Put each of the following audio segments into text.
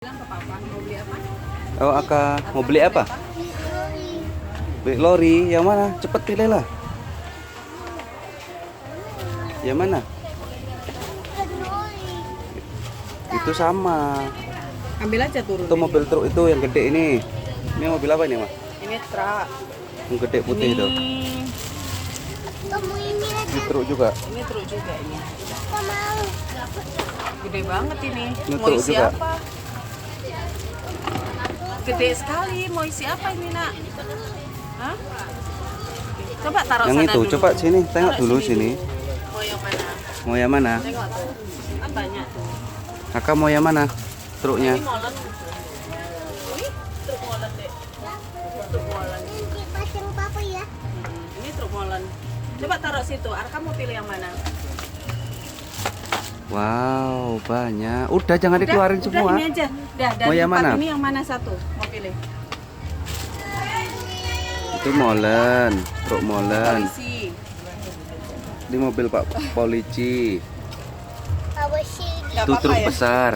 Bilang ke papa mau beli apa? Oh, Aka mau beli apa? Beli lori. Yang mana? Cepet pilih lah. Yang mana? Itu sama. Ambil aja turun. Itu mobil truk itu yang gede ini. Ini mobil apa ini, Mas? Ini truk. Yang gede putih itu. Ini truk juga. Ini truk juga ini. Gede banget ini. Ini Mau truk isi juga. apa? Gede sekali. Mau isi apa ini, Nak? Hah? Coba taruh Yang sana itu, dulu. coba sini, tengok Taruh dulu sini. Mau yang mana? Mau yang mana? Tengok tuh. Kan banyak tuh. Aka mau yang mana? Truknya. Ini molen. Wih, truk molen deh. Truk molen. Ini truk molen. Coba taruh situ. Arka mau pilih yang mana? Wow, banyak. Udah jangan Udah, dikeluarin udah, semua. ini aja. Dah, dari Mau yang empat mana? ini yang mana satu? Mau pilih? Itu molen, truk molen. Polisi. Ini mobil Pak Polisi. Nggak Itu apa-apa truk ya? besar.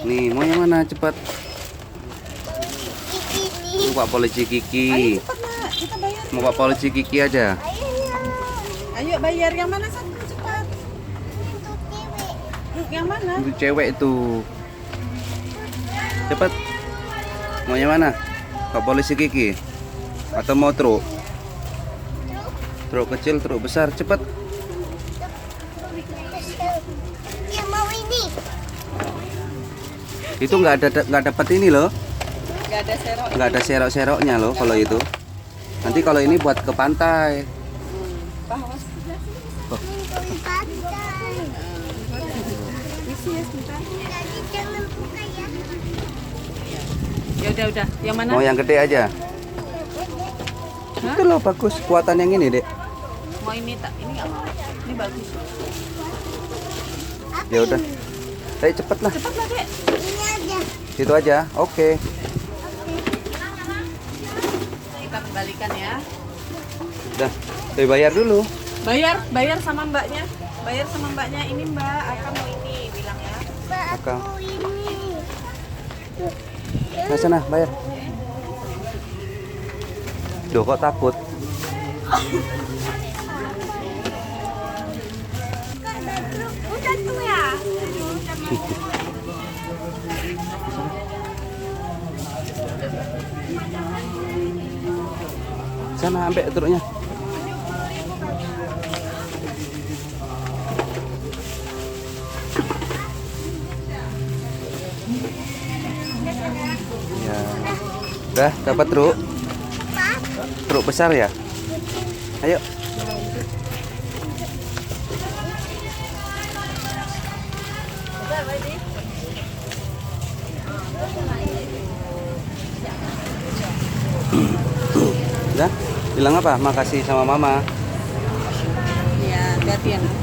Nih, mau yang mana? Cepat. Ini Pak Polisi Ayo Kiki. cepat, Nak. Kita bayar. Mau Pak Polisi Kiki aja. Ayo bayar yang mana satu cepat. Yang mana? Itu cewek itu. Cepat. Mau yang mana? Pak Polisi Kiki. Atau mau truk? Truk kecil, truk besar. Cepat. Itu nggak dapat ini loh. Nggak ada serok. Nggak ada serok-seroknya loh kalau itu. Nanti kalau ini buat ke pantai. Bawas. Isi ya sebentar. Ya udah. Yang mana? Mau yang gede aja. Hah? Itu loh bagus. Kuatan yang ini, Dek. Mau ini tak? Ini nggak mau. Ini bagus. Ya udah. Ayo cepet lah. Cepat lah, Dek. Situ aja. Oke. Kita kembalikan ya. Udah. Saya bayar dulu. Bayar sama mbaknya. Bayar sama mbaknya. Ini mbak, Aka mau ini bilang ya. Aka. Nah, sana bayar. Duh, kok takut? Udah tuh ya. Sana ambil truknya. Ya. Udah dapat truk. Truk besar ya? Ayo. Udah? Bilang apa? Makasih sama mama. Iya, hati-hati ya. Nak.